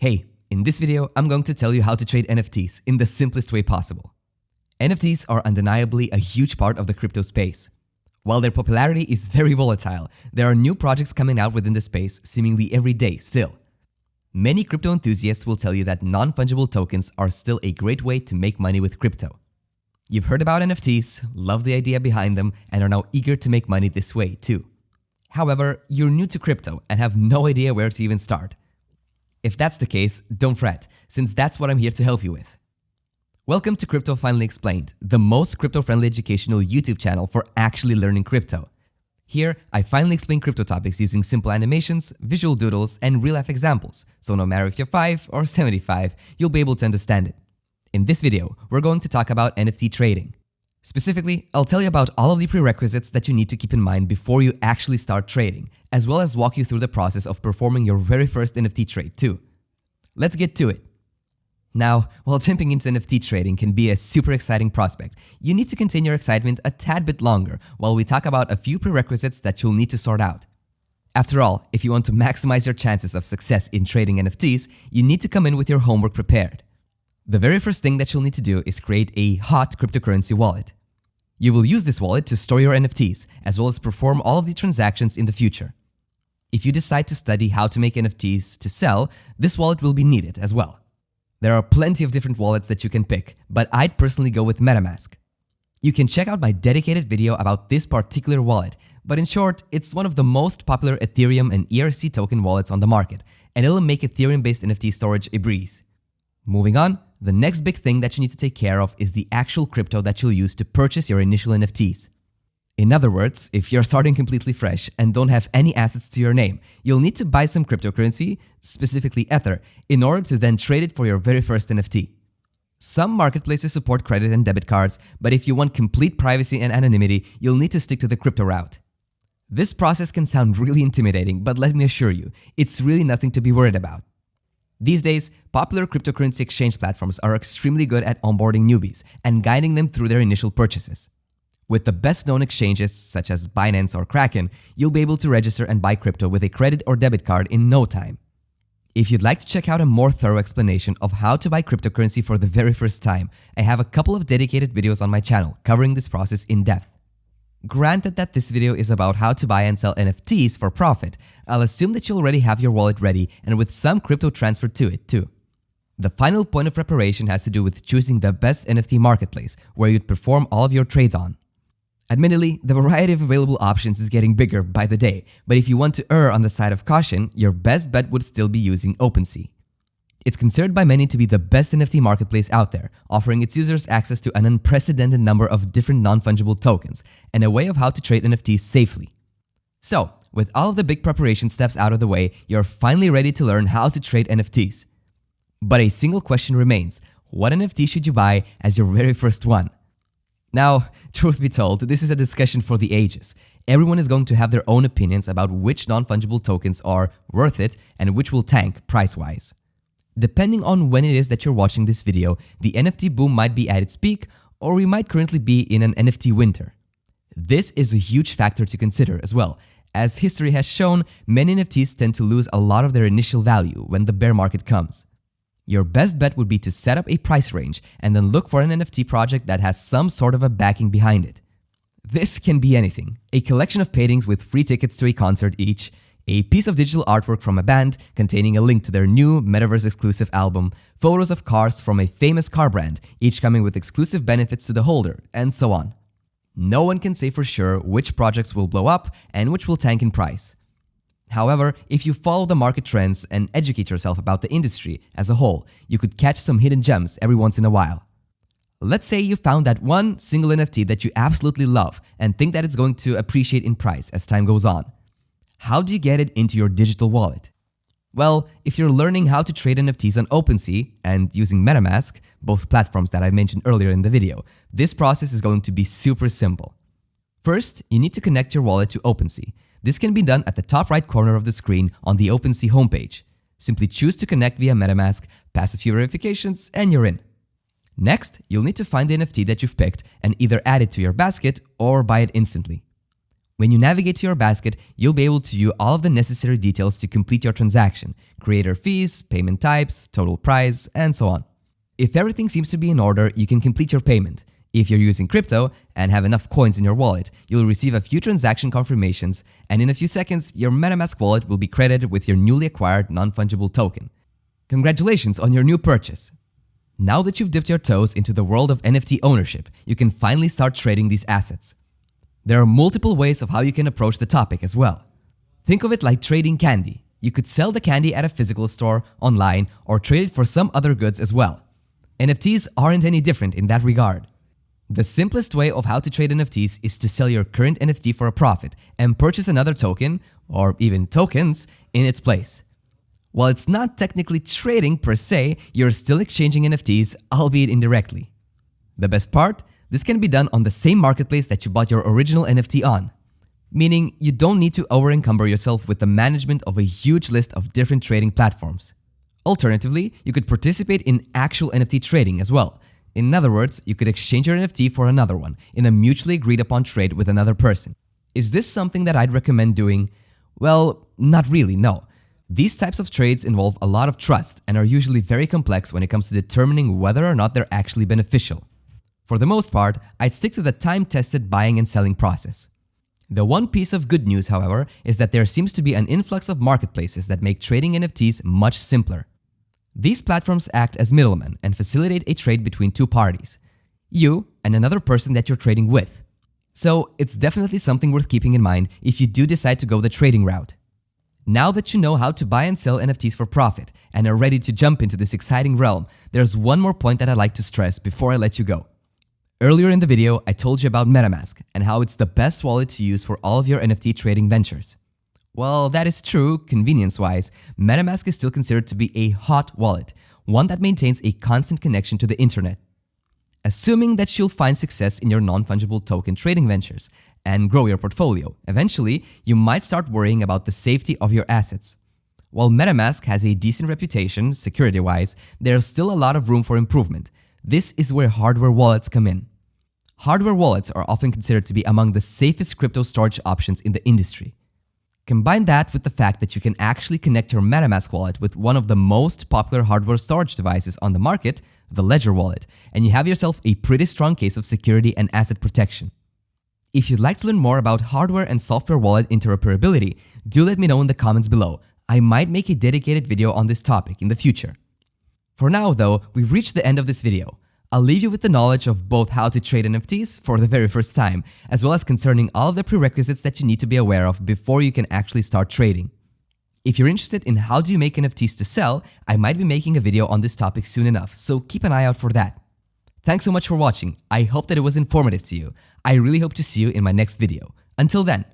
Hey, in this video, I'm going to tell you how to trade NFTs in the simplest way possible. NFTs are undeniably a huge part of the crypto space. While their popularity is very volatile, there are new projects coming out within the space seemingly every day still. Many crypto enthusiasts will tell you that non-fungible tokens are still a great way to make money with crypto. You've heard about NFTs, love the idea behind them, and are now eager to make money this way too. However, you're new to crypto and have no idea where to even start. If that's the case, don't fret, since that's what I'm here to help you with. Welcome to Crypto Finally Explained, the most crypto-friendly educational YouTube channel for actually learning crypto. Here, I finally explain crypto topics using simple animations, visual doodles, and real-life examples, so no matter if you're 5 or 75, you'll be able to understand it. In this video, we're going to talk about NFT trading. Specifically, I'll tell you about all of the prerequisites that you need to keep in mind before you actually start trading, as well as walk you through the process of performing your very first NFT trade too. Let's get to it. Now, while jumping into NFT trading can be a super exciting prospect, you need to contain your excitement a tad bit longer while we talk about a few prerequisites that you'll need to sort out. After all, if you want to maximize your chances of success in trading NFTs, you need to come in with your homework prepared. The very first thing that you'll need to do is create a hot cryptocurrency wallet. You will use this wallet to store your NFTs, as well as perform all of the transactions in the future. If you decide to study how to make NFTs to sell, this wallet will be needed as well. There are plenty of different wallets that you can pick, but I'd personally go with MetaMask. You can check out my dedicated video about this particular wallet, but in short, it's one of the most popular Ethereum and ERC token wallets on the market, and it'll make Ethereum-based NFT storage a breeze. Moving on, the next big thing that you need to take care of is the actual crypto that you'll use to purchase your initial NFTs. In other words, if you're starting completely fresh and don't have any assets to your name, you'll need to buy some cryptocurrency, specifically Ether, in order to then trade it for your very first NFT. Some marketplaces support credit and debit cards, but if you want complete privacy and anonymity, you'll need to stick to the crypto route. This process can sound really intimidating, but let me assure you, it's really nothing to be worried about. These days, popular cryptocurrency exchange platforms are extremely good at onboarding newbies and guiding them through their initial purchases. With the best-known exchanges, such as Binance or Kraken, you'll be able to register and buy crypto with a credit or debit card in no time. If you'd like to check out a more thorough explanation of how to buy cryptocurrency for the very first time, I have a couple of dedicated videos on my channel covering this process in depth. Granted that this video is about how to buy and sell NFTs for profit, I'll assume that you already have your wallet ready and with some crypto transferred to it too. The final point of preparation has to do with choosing the best NFT marketplace where you'd perform all of your trades on. Admittedly, the variety of available options is getting bigger by the day, but if you want to err on the side of caution, your best bet would still be using OpenSea. It's considered by many to be the best NFT marketplace out there, offering its users access to an unprecedented number of different non-fungible tokens and a way of how to trade NFTs safely. So, with all of the big preparation steps out of the way, you're finally ready to learn how to trade NFTs. But a single question remains: what NFT should you buy as your very first one? Now, truth be told, this is a discussion for the ages. Everyone is going to have their own opinions about which non-fungible tokens are worth it and which will tank price-wise. Depending on when it is that you're watching this video, the NFT boom might be at its peak, or we might currently be in an NFT winter. This is a huge factor to consider as well. As history has shown, many NFTs tend to lose a lot of their initial value when the bear market comes. Your best bet would be to set up a price range and then look for an NFT project that has some sort of a backing behind it. This can be anything: a collection of paintings with free tickets to a concert each, a piece of digital artwork from a band containing a link to their new metaverse-exclusive album, photos of cars from a famous car brand, each coming with exclusive benefits to the holder, and so on. No one can say for sure which projects will blow up and which will tank in price. However, if you follow the market trends and educate yourself about the industry as a whole, you could catch some hidden gems every once in a while. Let's say you found that one single NFT that you absolutely love and think that it's going to appreciate in price as time goes on. How do you get it into your digital wallet? Well, if you're learning how to trade NFTs on OpenSea and using MetaMask, both platforms that I mentioned earlier in the video, this process is going to be super simple. First, you need to connect your wallet to OpenSea. This can be done at the top right corner of the screen on the OpenSea homepage. Simply choose to connect via MetaMask, pass a few verifications, and you're in. Next, you'll need to find the NFT that you've picked and either add it to your basket or buy it instantly. When you navigate to your basket, you'll be able to view all of the necessary details to complete your transaction: creator fees, payment types, total price, and so on. If everything seems to be in order, you can complete your payment. If you're using crypto and have enough coins in your wallet, you'll receive a few transaction confirmations, and in a few seconds, your MetaMask wallet will be credited with your newly acquired non-fungible token. Congratulations on your new purchase! Now that you've dipped your toes into the world of NFT ownership, you can finally start trading these assets. There are multiple ways of how you can approach the topic as well. Think of it like trading candy. You could sell the candy at a physical store, online, or trade it for some other goods as well. NFTs aren't any different in that regard. The simplest way of how to trade NFTs is to sell your current NFT for a profit and purchase another token, or even tokens, in its place. While it's not technically trading per se, you're still exchanging NFTs, albeit indirectly. The best part? This can be done on the same marketplace that you bought your original NFT on. Meaning, you don't need to over-encumber yourself with the management of a huge list of different trading platforms. Alternatively, you could participate in actual NFT trading as well. In other words, you could exchange your NFT for another one in a mutually agreed upon trade with another person. Is this something that I'd recommend doing? Well, not really, no. These types of trades involve a lot of trust and are usually very complex when it comes to determining whether or not they're actually beneficial. For the most part, I'd stick to the time-tested buying and selling process. The one piece of good news, however, is that there seems to be an influx of marketplaces that make trading NFTs much simpler. These platforms act as middlemen and facilitate a trade between two parties, you and another person that you're trading with. So it's definitely something worth keeping in mind if you do decide to go the trading route. Now that you know how to buy and sell NFTs for profit and are ready to jump into this exciting realm, there's one more point that I'd like to stress before I let you go. Earlier in the video, I told you about MetaMask and how it's the best wallet to use for all of your NFT trading ventures. Well, that is true, convenience-wise. MetaMask is still considered to be a hot wallet, one that maintains a constant connection to the internet. Assuming that you'll find success in your non-fungible token trading ventures and grow your portfolio, eventually, you might start worrying about the safety of your assets. While MetaMask has a decent reputation security-wise, there's still a lot of room for improvement. This is where hardware wallets come in. Hardware wallets are often considered to be among the safest crypto storage options in the industry. Combine that with the fact that you can actually connect your MetaMask wallet with one of the most popular hardware storage devices on the market, the Ledger wallet, and you have yourself a pretty strong case of security and asset protection. If you'd like to learn more about hardware and software wallet interoperability, do let me know in the comments below. I might make a dedicated video on this topic in the future. For now though, we've reached the end of this video. I'll leave you with the knowledge of both how to trade NFTs for the very first time, as well as concerning all of the prerequisites that you need to be aware of before you can actually start trading. If you're interested in how do you make NFTs to sell, I might be making a video on this topic soon enough, so keep an eye out for that. Thanks so much for watching. I hope that it was informative to you. I really hope to see you in my next video. Until then,